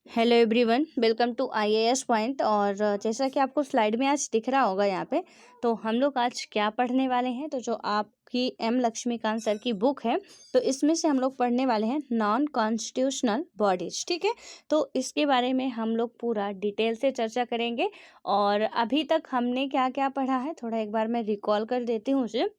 Hello everyone, welcome to IAS point. और जैसा कि आपको स्लाइड में आज दिख रहा होगा यहाँ पे, तो हम लोग आज क्या पढ़ने वाले हैं। तो जो आपकी एम लक्ष्मीकांत सर की बुक है, तो इसमें से हम लोग पढ़ने वाले हैं नॉन कॉन्स्टिट्यूशनल बॉडीज। ठीक है, तो इसके बारे में हम लोग पूरा डिटेल से चर्चा करेंगे। और अभी तक हमने क्या क्या पढ़ा है, थोड़ा एक बार मैं रिकॉल कर देती हूँ उसे।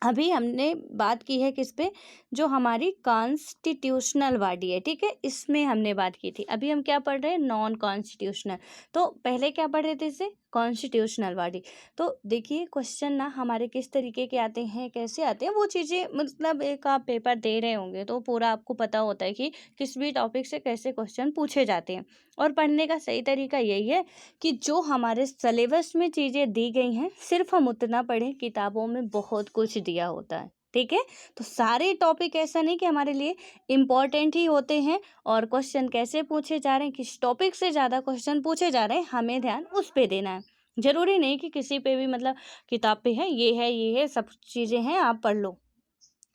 अभी हमने बात की है किस पे, जो हमारी कॉन्स्टिट्यूशनल बॉडी है। ठीक है, इसमें हमने बात की थी। अभी हम क्या पढ़ रहे हैं, नॉन कॉन्स्टिट्यूशनल। तो पहले क्या पढ़ रहे थे, इसे कॉन्स्टिट्यूशनल बॉडी। तो देखिए क्वेश्चन ना हमारे किस तरीके के आते हैं, कैसे आते हैं, वो चीज़ें मतलब एक आप पेपर दे रहे होंगे तो पूरा आपको पता होता है कि किस भी टॉपिक से कैसे क्वेश्चन पूछे जाते हैं। और पढ़ने का सही तरीका यही है कि जो हमारे सिलेबस में चीज़ें दी गई हैं सिर्फ हम उतना पढ़ें। किताबों में बहुत कुछ दिया होता है, ठीक है। तो सारे टॉपिक ऐसा नहीं कि हमारे लिए इम्पॉर्टेंट ही होते हैं, और क्वेश्चन कैसे पूछे जा रहे हैं, किस टॉपिक से ज़्यादा क्वेश्चन पूछे जा रहे हैं, हमें ध्यान उस पे देना है। जरूरी नहीं कि किसी पे भी मतलब किताब पे है, ये है सब चीज़ें हैं आप पढ़ लो।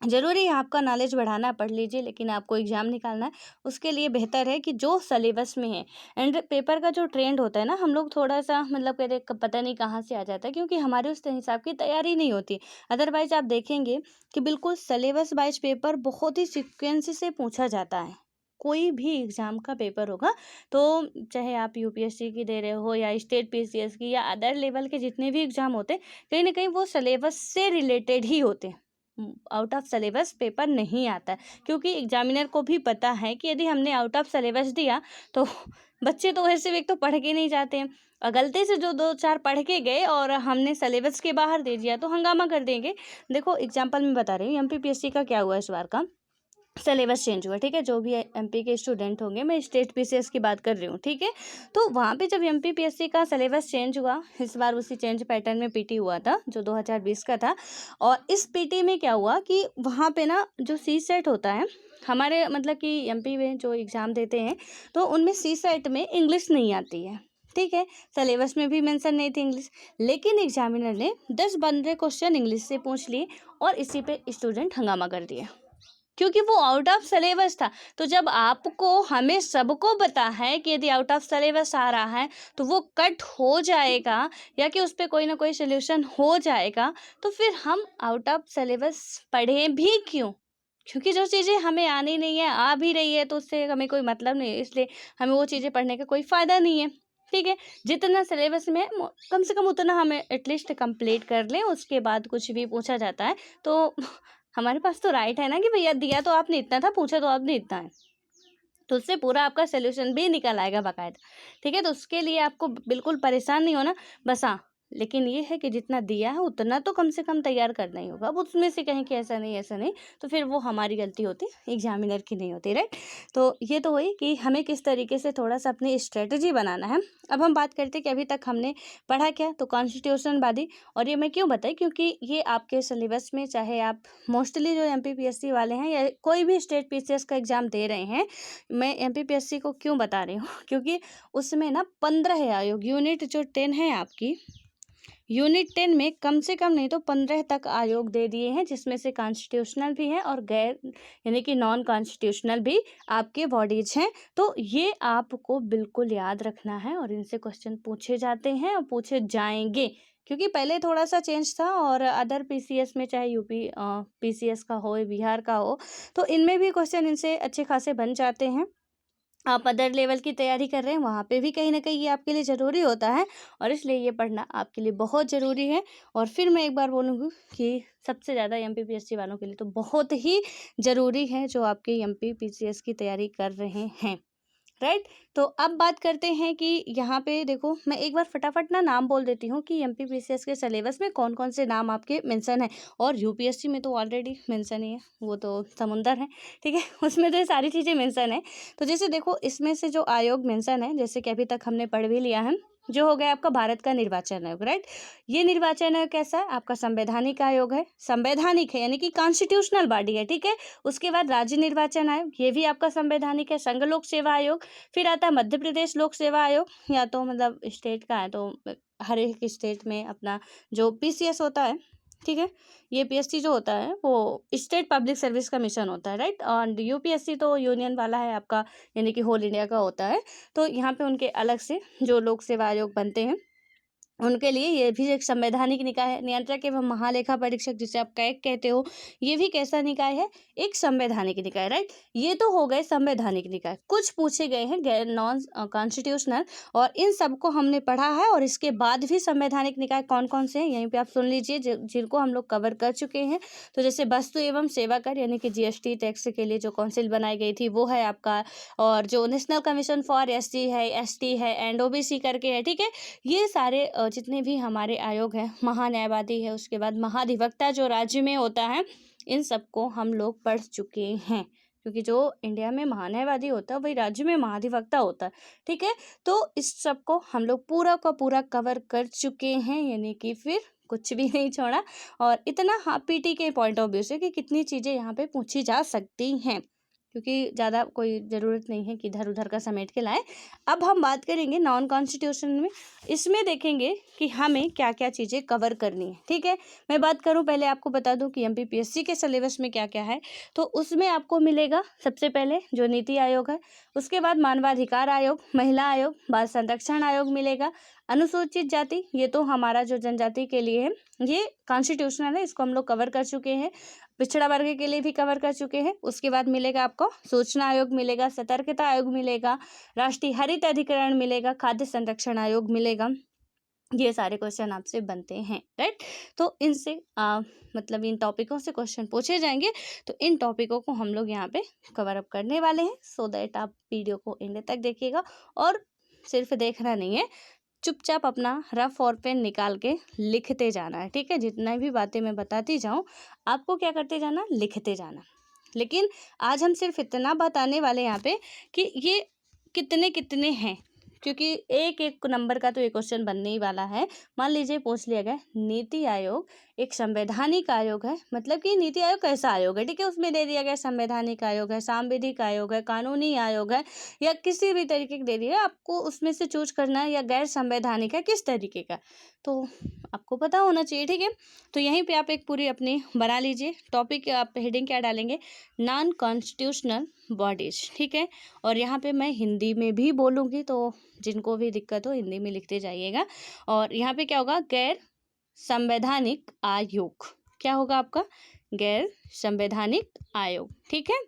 ज़रूरी है आपका नॉलेज बढ़ाना, पढ़ लीजिए, लेकिन आपको एग्ज़ाम निकालना है उसके लिए बेहतर है कि जो सिलेबस में है। एंड पेपर का जो ट्रेंड होता है ना, हम लोग थोड़ा सा मतलब कहते हैं पता नहीं कहाँ से आ जाता है, क्योंकि हमारे उस हिसाब की तैयारी नहीं होती। अदरवाइज आप देखेंगे कि बिल्कुल सिलेबस वाइज पेपर बहुत ही सीक्वेंस से पूछा जाता है। कोई भी एग्ज़ाम का पेपर होगा, तो चाहे आप यूपीएससी की दे रहे हो या स्टेट पीसीएस की या अदर लेवल के जितने भी एग्ज़ाम होते हैं, कहीं ना कहीं वो सिलेबस से रिलेटेड ही होते हैं। आउट ऑफ सिलेबस पेपर नहीं आता है, क्योंकि एग्जामिनर को भी पता है कि यदि हमने आउट ऑफ सिलेबस दिया तो बच्चे तो वैसे भी एक तो पढ़ के नहीं जाते हैं, और गलती से जो दो चार पढ़ के गए और हमने सिलेबस के बाहर दे दिया तो हंगामा कर देंगे। देखो एग्जाम्पल मैं बता रही हूँ, एमपीपीएससी का क्या हुआ इस बार का, सिलेबस चेंज हुआ। ठीक है, जो भी एमपी के स्टूडेंट होंगे, मैं स्टेट पीसीएस की बात कर रही हूँ। ठीक है, तो वहाँ पे जब एमपीपीएससी का सिलेबस चेंज हुआ, इस बार उसी चेंज पैटर्न में पीटी हुआ था जो 2020 का था। और इस पीटी में क्या हुआ कि वहाँ पे ना जो सी सेट होता है हमारे मतलब कि एमपी में जो एग्ज़ाम देते हैं, तो उनमें सी सेट में इंग्लिश नहीं आती है। ठीक है, सिलेबस में भी मेंशन नहीं थी इंग्लिश, लेकिन एग्जामिनर ने 10-15 क्वेश्चन इंग्लिश से पूछ लिए और इसी पे स्टूडेंट हंगामा कर दिया, क्योंकि वो आउट ऑफ सिलेबस था। तो जब आपको हमें सबको पता है कि यदि आउट ऑफ सिलेबस आ रहा है तो वो कट हो जाएगा, या कि उस पर कोई ना कोई सोल्यूशन हो जाएगा, तो फिर हम आउट ऑफ सिलेबस पढ़ें भी क्यों। क्योंकि जो चीज़ें हमें आनी नहीं है, आ भी रही है, तो उससे हमें कोई मतलब नहीं है, इसलिए हमें वो चीज़ें पढ़ने का कोई फ़ायदा नहीं है। ठीक है, जितना सिलेबस में है कम से कम उतना हमें एटलीस्ट कंप्लीट कर लें, उसके बाद कुछ भी पूछा जाता है तो हमारे पास तो राइट है ना कि भैया दिया तो आपने इतना था, पूछा तो आपने इतना है, तो उससे पूरा आपका सोल्यूशन भी निकल आएगा बाकायदा। ठीक है, तो उसके लिए आपको बिल्कुल परेशान नहीं होना। बस हाँ, लेकिन ये है कि जितना दिया है उतना तो कम से कम तैयार करना ही होगा। अब उसमें से कहें कि ऐसा नहीं ऐसा नहीं, तो फिर वो हमारी गलती होती, एग्जामिनर की नहीं होती, राइट। तो ये तो हुई कि हमें किस तरीके से थोड़ा सा अपनी स्ट्रेटजी बनाना है। अब हम बात करते हैं कि अभी तक हमने पढ़ा क्या, तो कॉन्स्टिट्यूशनवादी। और ये मैं क्यों बताई, क्योंकि ये आपके सिलेबस में, चाहे आप मोस्टली जो एमपीपीएससी वाले हैं या कोई भी स्टेट पीसीएस का एग्ज़ाम दे रहे हैं, मैं एमपीपीएससी को क्यों बता रही हूँ क्योंकि उसमें ना 15 है आयोग, यूनिट जो 10 है आपकी, यूनिट 10 में कम से कम नहीं तो 15 तक आयोग दे दिए हैं, जिसमें से कॉन्स्टिट्यूशनल भी हैं और गैर यानी कि नॉन कॉन्स्टिट्यूशनल भी आपके बॉडीज हैं। तो ये आपको बिल्कुल याद रखना है, और इनसे क्वेश्चन पूछे जाते हैं और पूछे जाएंगे, क्योंकि पहले थोड़ा सा चेंज था। और अदर पीसीएस में, चाहे यूपी पीसीएस का हो, बिहार का हो, तो इनमें भी क्वेश्चन इनसे अच्छे खासे बन जाते हैं। आप अदर लेवल की तैयारी कर रहे हैं, वहाँ पे भी कहीं ना कहीं ये आपके लिए ज़रूरी होता है, और इसलिए ये पढ़ना आपके लिए बहुत ज़रूरी है। और फिर मैं एक बार बोलूँगी कि सबसे ज़्यादा एमपीपीएससी वालों के लिए तो बहुत ही ज़रूरी है, जो आपके एमपीपीसीएस की तैयारी कर रहे हैं, राइट। तो अब बात करते हैं कि यहाँ पे देखो, मैं एक बार फटाफट ना नाम बोल देती हूँ कि एमपीपीसीएस के सिलेबस में कौन कौन से नाम आपके मेंशन है। और यूपीएससी में तो ऑलरेडी मेंशन ही है, वो तो समुंदर है। ठीक है, उसमें तो ये सारी चीज़ें मेंशन है। तो जैसे देखो, इसमें से जो आयोग मेंशन है, जैसे कि अभी तक हमने पढ़ भी लिया है, जो हो गया आपका भारत का निर्वाचन आयोग, राइट। ये निर्वाचन आयोग कैसा है, आपका संवैधानिक आयोग है, संवैधानिक है यानी कि कॉन्स्टिट्यूशनल बॉडी है। ठीक है, उसके बाद राज्य निर्वाचन आयोग, ये भी आपका संवैधानिक है। संघ लोक सेवा आयोग, फिर आता है मध्य प्रदेश लोक सेवा आयोग, या तो मतलब स्टेट का है, तो हर एक स्टेट में अपना जो पीसीएस होता है, ठीक है। ये पीएससी जो होता है वो स्टेट पब्लिक सर्विस कमीशन होता है, राइट। और यूपीएससी तो यूनियन वाला है आपका, यानी कि होल इंडिया का होता है। तो यहाँ पे उनके अलग से जो लोक सेवा आयोग बनते हैं उनके लिए ये भी एक संवैधानिक निकाय है। नियंत्रक एवं महालेखा परीक्षक जिसे आप कैग कहते हो, ये भी कैसा निकाय है? एक संवैधानिक निकाय, राइट। ये तो हो गए संवैधानिक निकाय। कुछ पूछे गए हैं गैर नॉन कॉन्स्टिट्यूशनल, और इन सबको हमने पढ़ा है। और इसके बाद भी संवैधानिक निकाय कौन कौन से हैं यहीं पे आप सुन लीजिए, जिनको हम लोग कवर कर चुके हैं। तो जैसे वस्तु एवं सेवा कर यानी कि जीएसटी टैक्स के लिए जो काउंसिल बनाई गई थी वो है आपका, और जो नेशनल कमीशन फॉर एससी है, एसटी है एंड ओबीसी करके है, ठीक है। ये सारे जितने भी हमारे आयोग हैं, महान्यायवादी है, उसके बाद महाधिवक्ता जो राज्य में होता है, इन सबको हम लोग पढ़ चुके हैं। क्योंकि जो इंडिया में महान्यायवादी होता है वही राज्य में महाधिवक्ता होता है, ठीक है। तो इस सबको हम लोग पूरा का पूरा कवर कर चुके हैं, यानी कि फिर कुछ भी नहीं छोड़ा। और इतना हाँ पीटी के पॉइंट ऑफ व्यू से कि कितनी चीज़ें यहाँ पे पूछी जा सकती हैं, क्योंकि ज़्यादा कोई ज़रूरत नहीं है कि इधर उधर का समेट के लाएं। अब हम बात करेंगे नॉन कॉन्स्टिट्यूशन में। इसमें देखेंगे कि हमें क्या क्या चीज़ें कवर करनी है, ठीक है। मैं बात करूं, पहले आपको बता दूं कि एमपीपीएससी के सिलेबस में क्या क्या है। तो उसमें आपको मिलेगा सबसे पहले जो नीति आयोग है, उसके बाद मानवाधिकार आयोग, महिला आयोग, बाल संरक्षण आयोग मिलेगा। अनुसूचित जाति, ये तो हमारा जो जनजाति के लिए है, ये कॉन्स्टिट्यूशनल है, इसको हम लोग कवर कर चुके हैं। पिछड़ा वर्ग के लिए भी कवर कर चुके हैं। उसके बाद मिलेगा आपको सूचना आयोग मिलेगा, सतर्कता आयोग मिलेगा, राष्ट्रीय हरित अधिकरण मिलेगा, खाद्य संरक्षण आयोग मिलेगा। ये सारे क्वेश्चन आपसे बनते हैं, राइट। तो इनसे मतलब इन टॉपिकों से क्वेश्चन पूछे जाएंगे। तो इन टॉपिकों को हम लोग यहाँ पे कवर अप करने वाले हैं। सो दैट आप वीडियो को एंड तक देखिएगा, और सिर्फ देखना नहीं है, चुपचाप अपना रफ और पेन निकाल के लिखते जाना है, ठीक है। जितना भी बातें मैं बताती जाऊँ आपको क्या करते जाना, लिखते जाना। लेकिन आज हम सिर्फ इतना बताने वाले यहाँ पे कि ये कितने कितने हैं, क्योंकि एक एक नंबर का तो ये क्वेश्चन बनने ही वाला है। मान लीजिए पूछ लिया गया नीति आयोग एक संवैधानिक आयोग है, मतलब कि नीति आयोग कैसा आयोग है, ठीक है। उसमें दे दिया गया संवैधानिक आयोग है, सांविधिक आयोग है, कानूनी आयोग है, या किसी भी तरीके का दे दिया है। आपको उसमें से चूज करना है या गैर संवैधानिक है किस तरीके का, तो आपको पता होना चाहिए, ठीक है। तो यहीं पे आप एक पूरी अपनी बना लीजिए टॉपिक। आप हेडिंग क्या डालेंगे, नॉन कॉन्स्टिट्यूशनल बॉडीज, ठीक है। और यहाँ पे मैं हिंदी में भी बोलूँगी, तो जिनको भी दिक्कत हो हिंदी में लिखते जाइएगा। और यहाँ पे क्या होगा, गैर संवैधानिक आयोग, क्या होगा आपका, गैर संवैधानिक आयोग, ठीक है।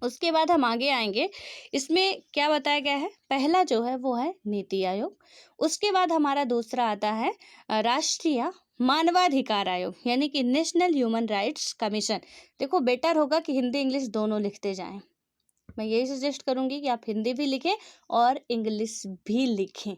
उसके बाद हम आगे आएंगे, इसमें क्या बताया गया है, पहला जो है वो है नीति आयोग। उसके बाद हमारा दूसरा आता है राष्ट्रीय मानवाधिकार आयोग, यानी कि नेशनल ह्यूमन राइट्स कमीशन। देखो बेटर होगा कि हिंदी इंग्लिश दोनों लिखते जाएं। मैं यही सजेस्ट करूंगी कि आप हिंदी भी लिखें और इंग्लिश भी लिखें,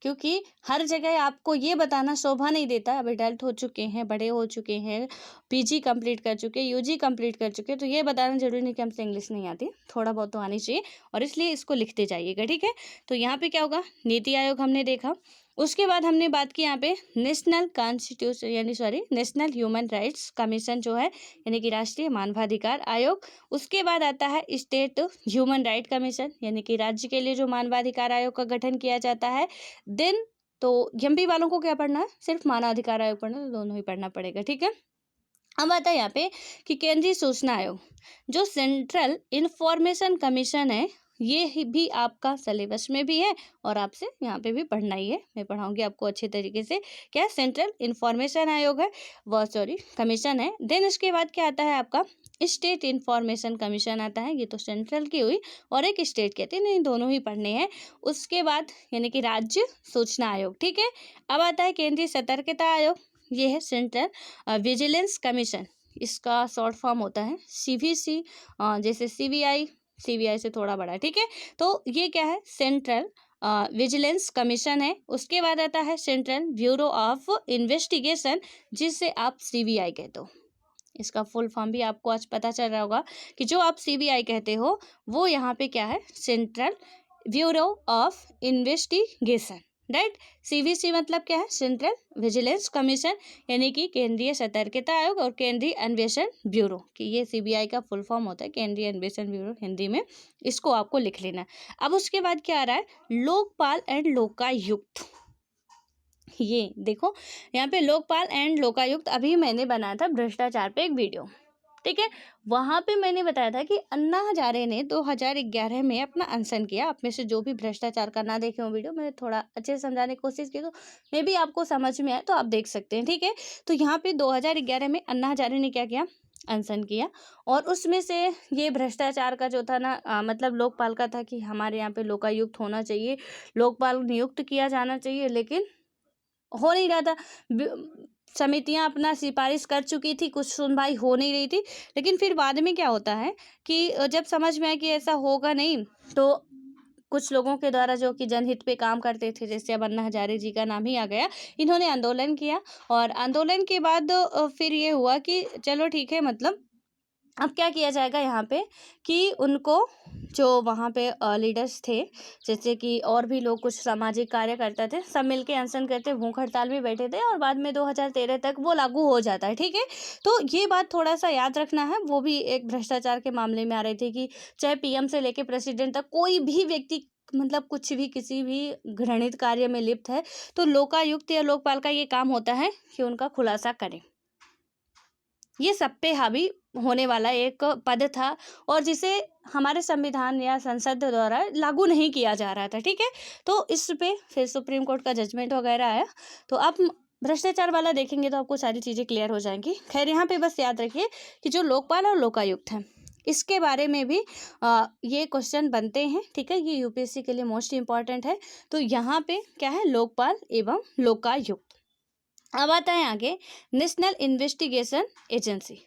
क्योंकि हर जगह आपको ये बताना शोभा नहीं देता। अब एडल्ट हो चुके हैं, बड़े हो चुके हैं, पीजी कंप्लीट कर चुके, यूजी कंप्लीट कर चुके, तो ये बताना जरूरी नहीं कि हमसे इंग्लिश नहीं आती, थोड़ा बहुत तो आनी चाहिए, और इसलिए इसको लिखते जाइएगा, ठीक है। तो यहाँ पे क्या होगा, नीति आयोग हमने देखा। उसके बाद हमने बात की यहाँ पे नेशनल कॉन्स्टिट्यूशन यानी नेशनल ह्यूमन राइट्स कमीशन जो है, यानी कि राष्ट्रीय मानवाधिकार आयोग। उसके बाद आता है स्टेट ह्यूमन राइट कमीशन, यानी कि राज्य के लिए जो मानवाधिकार आयोग का गठन किया जाता है। देन तो एमपी वालों को क्या पढ़ना है, सिर्फ मानवाधिकार आयोग पढ़ना है, तो दोनों ही पढ़ना पड़ेगा, ठीक है। अब आता है यहाँ पे कि केंद्रीय सूचना आयोग, जो सेंट्रल इंफॉर्मेशन कमीशन है, ये भी आपका सिलेबस में भी है और आपसे यहाँ पे भी पढ़ना ही है। मैं पढ़ाऊंगी आपको अच्छे तरीके से। क्या सेंट्रल इंफॉर्मेशन आयोग है, वह कमीशन है। देन इसके बाद क्या आता है आपका स्टेट इंफॉर्मेशन कमीशन आता है, ये तो सेंट्रल की हुई, और एक स्टेट कहते हैं, नहीं दोनों ही पढ़ने हैं। उसके बाद यानी कि राज्य सूचना आयोग, ठीक है। अब आता है केंद्रीय सतर्कता आयोग, ये है सेंट्रल विजिलेंस कमीशन, इसका शॉर्ट फॉर्म होता है सीवीसी, जैसे सीबीआई से थोड़ा बड़ा है, ठीक है। तो ये क्या है, सेंट्रल विजिलेंस कमीशन है। उसके बाद आता है सेंट्रल ब्यूरो ऑफ इन्वेस्टिगेशन, जिससे आप सीबीआई कहते हो। इसका फुल फॉर्म भी आपको आज पता चल रहा होगा कि जो आप सीबीआई कहते हो वो यहाँ पे क्या है, central bureau of investigation, right. CVC मतलब क्या है, सेंट्रल विजिलेंस कमीशन, यानी कि केंद्रीय सतर्कता आयोग और केंद्रीय अन्वेषण ब्यूरो, कि ये सीबीआई का फुल फॉर्म होता है, केंद्रीय अन्वेषण ब्यूरो हिंदी में। इसको आपको लिख लेना है। अब उसके बाद क्या आ रहा है, लोकपाल एंड लोकायुक्त, ये देखो यहाँ पे लोकपाल एंड लोकायुक्त, अभी मैंने बनाया था भ्रष्टाचार पे एक वीडियो, ठीक है। वहां पे मैंने बताया था कि अन्ना हजारे ने 2011 में अपना अनशन किया। आप में से जो भी भ्रष्टाचार का ना देखे हो वीडियो, मैंने थोड़ा अच्छे से समझाने की कोशिश की, तो मे भी आपको समझ में आए तो आप देख सकते हैं, ठीक है। तो यहाँ पे 2011 में अन्ना हजारे ने क्या किया, अनशन किया। और उसमें से ये भ्रष्टाचार का जो था ना मतलब लोकपाल का था कि हमारे यहाँ पे लोकायुक्त होना चाहिए, लोकपाल नियुक्त किया जाना चाहिए, लेकिन हो नहीं रहा था। समितियां अपना सिफारिश कर चुकी थी, कुछ सुनवाई हो नहीं रही थी। लेकिन फिर बाद में क्या होता है कि जब समझ में आया कि ऐसा होगा नहीं, तो कुछ लोगों के द्वारा जो कि जनहित पे काम करते थे, जैसे अब अन्ना हजारे जी का नाम ही आ गया, इन्होंने आंदोलन किया। और आंदोलन के बाद फिर ये हुआ कि चलो ठीक है, मतलब अब क्या किया जाएगा यहाँ पे कि उनको, जो वहाँ पे लीडर्स थे, जैसे कि और भी लोग कुछ सामाजिक कार्य करते थे, सब मिलके अनशन करते, भूख हड़ताल में बैठे थे, और बाद में 2013 तक वो लागू हो जाता है, ठीक है। तो ये बात थोड़ा सा याद रखना है। वो भी एक भ्रष्टाचार के मामले में आ रही थी कि चाहे पीएम से लेके प्रेसिडेंट तक कोई भी व्यक्ति, मतलब कुछ भी किसी भी घृणित कार्य में लिप्त है, तो लोकायुक्त या लोकपाल का ये काम होता है कि उनका खुलासा करें। ये सब पे हावी होने वाला एक पद था, और जिसे हमारे संविधान या संसद द्वारा लागू नहीं किया जा रहा था, ठीक है। तो इस पे फिर सुप्रीम कोर्ट का जजमेंट वगैरह आया। तो आप भ्रष्टाचार वाला देखेंगे तो आपको सारी चीज़ें क्लियर हो जाएंगी। खैर, यहाँ पे बस याद रखिए कि जो लोकपाल और लोकायुक्त है, इसके बारे में भी ये क्वेश्चन बनते हैं, ठीक है। ये यूपीएससी के लिए मोस्ट इंपॉर्टेंट है। तो यहाँ पे क्या है, लोकपाल एवं लोकायुक्त। अब आता है आगे नेशनल इन्वेस्टिगेशन एजेंसी,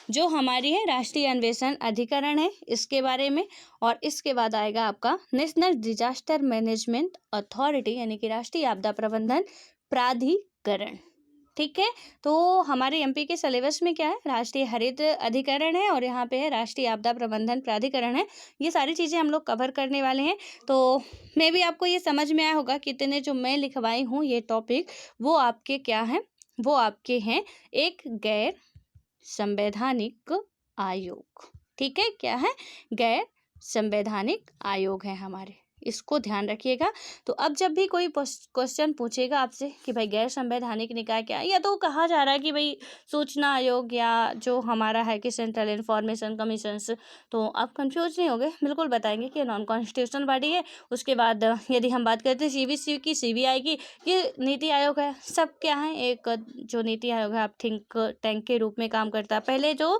जो हमारी है राष्ट्रीय अन्वेषण अधिकरण है, इसके बारे में। और इसके बाद आएगा आपका नेशनल डिजास्टर मैनेजमेंट अथॉरिटी, यानी कि राष्ट्रीय आपदा प्रबंधन प्राधिकरण, ठीक है। तो हमारे एमपी के सिलेबस में क्या है, राष्ट्रीय हरित अधिकरण है, और यहाँ पे है राष्ट्रीय आपदा प्रबंधन प्राधिकरण है। ये सारी चीज़ें हम लोग कवर करने वाले हैं। तो मे भी आपको ये समझ में आया होगा कि इतने जो मैं लिखवाई हूँ ये टॉपिक, वो आपके क्या हैं, वो आपके हैं एक गैर संवैधानिक आयोग, ठीक है। क्या है, गैर संवैधानिक आयोग है हमारे, इसको ध्यान रखिएगा। तो अब जब भी कोई क्वेश्चन पूछेगा आपसे कि भाई गैर संवैधानिक निकाय क्या है, या तो कहा जा रहा है कि भाई सूचना आयोग, या जो हमारा है कि सेंट्रल इंफॉर्मेशन कमीशन, तो आप कंफ्यूज नहीं होगे, बिल्कुल बताएंगे कि नॉन कॉन्स्टिट्यूशनल बॉडी है। उसके बाद यदि हम बात करते हैं सीबीसी की, सीबीआई की, ये नीति आयोग है, सब क्या है, एक जो नीति आयोग है आप थिंक टैंक के रूप में काम करता है। पहले जो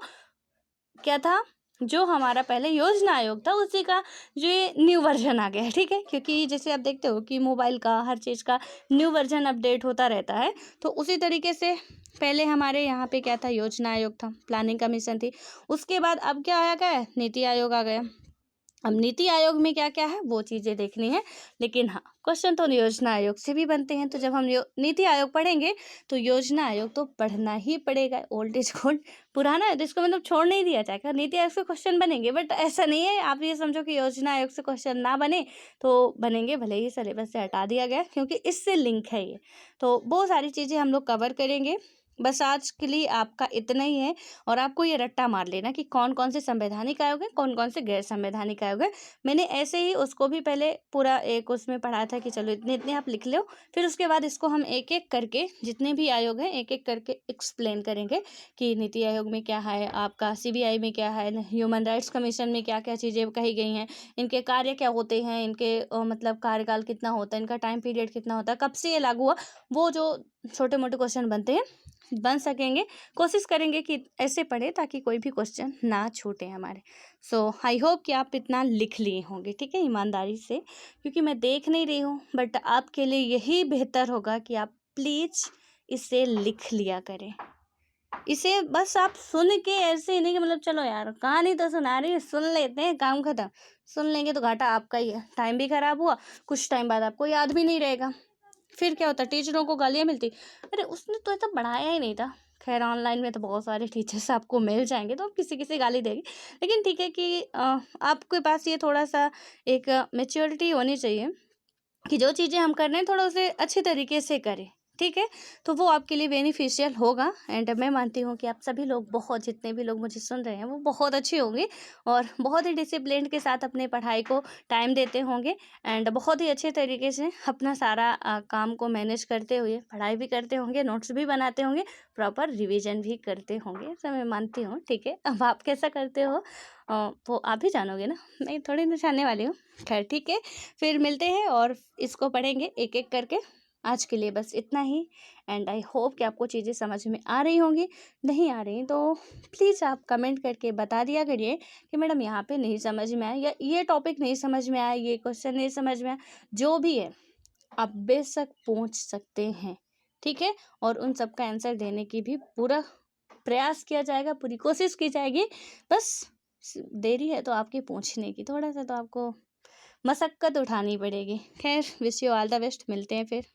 क्या था, जो हमारा पहले योजना आयोग था, उसी का जो ये न्यू वर्जन आ गया है, ठीक है। क्योंकि जैसे आप देखते हो कि मोबाइल का, हर चीज़ का न्यू वर्जन अपडेट होता रहता है, तो उसी तरीके से पहले हमारे यहाँ पे क्या था, योजना आयोग था, प्लानिंग कमीशन थी। उसके बाद अब क्या आ गया, नीति आयोग आ गया। अब नीति आयोग में क्या क्या है वो चीज़ें देखनी है, लेकिन हाँ, क्वेश्चन तो योजना आयोग से भी बनते हैं। तो जब हम नीति आयोग पढ़ेंगे तो योजना आयोग तो पढ़ना ही पड़ेगा। ओल्ड इज गोल्ड, पुराना है तो इसको मतलब छोड़ नहीं दिया जाएगा। नीति आयोग से क्वेश्चन बनेंगे, बट ऐसा नहीं है आप ये समझो कि योजना आयोग से क्वेश्चन ना बने, तो बनेंगे, भले ही सिलेबस से हटा दिया गया, क्योंकि इससे लिंक है ये। तो बहुत सारी चीज़ें हम लोग कवर करेंगे। बस आज के लिए आपका इतना ही है, और आपको ये रट्टा मार लेना कि कौन कौन से संवैधानिक आयोग है, कौन कौन से गैर संवैधानिक आयोग है। मैंने ऐसे ही उसको भी पहले पूरा एक उसमें पढ़ा था कि चलो इतने इतने आप लिख लो, फिर उसके बाद इसको हम एक एक करके, जितने भी आयोग हैं एक एक करके एक्सप्लेन करेंगे कि नीति आयोग में क्या है, आपका सीबीआई में क्या है, ह्यूमन राइट्स कमीशन में क्या क्या चीज़ें कही गई हैं, इनके कार्य क्या होते हैं, इनके मतलब कार्यकाल कितना होता है, इनका टाइम पीरियड कितना होता है, कब से ये लागू हुआ, वो जो छोटे मोटे क्वेश्चन बनते हैं बन सकेंगे। कोशिश करेंगे कि ऐसे पढ़े ताकि कोई भी क्वेश्चन ना छूटे हमारे। सो आई होप कि आप इतना लिख लिए होंगे, ठीक है, ईमानदारी से, क्योंकि मैं देख नहीं रही हूँ, बट आपके लिए यही बेहतर होगा कि आप प्लीज़ इसे लिख लिया करें। इसे बस आप सुन के ऐसे ही नहीं कि मतलब चलो यार कहानी तो सुना रही है, सुन लेते हैं, काम खत्म। सुन लेंगे तो घाटा आपका ही है, टाइम भी खराब हुआ, कुछ टाइम बाद आपको याद भी नहीं रहेगा। फिर क्या होता है, टीचरों को गालियाँ मिलती, अरे उसने तो ऐसा पढ़ाया ही नहीं था। खैर ऑनलाइन में तो बहुत सारे टीचर्स आपको मिल जाएंगे, तो आप किसी किसी गाली देगी, लेकिन ठीक है कि आपके पास ये थोड़ा सा एक मैच्योरिटी होनी चाहिए कि जो चीज़ें हम कर रहे हैं थोड़ा उसे अच्छे तरीके से करें, ठीक है, तो वो आपके लिए बेनिफिशियल होगा। एंड मैं मानती हूँ कि आप सभी लोग, बहुत जितने भी लोग मुझे सुन रहे हैं, वो बहुत अच्छे होंगे और बहुत ही डिसिप्लिन के साथ अपने पढ़ाई को टाइम देते होंगे एंड बहुत ही अच्छे तरीके से अपना सारा काम को मैनेज करते हुए पढ़ाई भी करते होंगे, नोट्स भी बनाते होंगे, प्रॉपर रिवीजन भी करते होंगे, ऐसा मैं मानती हूँ। ठीक है, अब आप कैसा करते हो वो आप ही जानोगे ना, मैं थोड़ी ना जानने वाली हूँ। खैर ठीक है, फिर मिलते हैं और इसको पढ़ेंगे एक एक करके। आज के लिए बस इतना ही एंड आई होप कि आपको चीज़ें समझ में आ रही होंगी। नहीं आ रही तो प्लीज़ आप कमेंट करके बता दिया करिए कि मैडम यहाँ पे नहीं समझ में आया, या ये टॉपिक नहीं समझ में आया, ये क्वेश्चन नहीं समझ में आया। जो भी है आप बेशक पूछ सकते हैं, ठीक है, और उन सब का आंसर देने की भी पूरा प्रयास किया जाएगा, पूरी कोशिश की जाएगी। बस देरी है तो आपकी पूछने की, थोड़ा सा तो आपको मशक्कत उठानी पड़ेगी। खैर, wish you all the best, मिलते हैं फिर।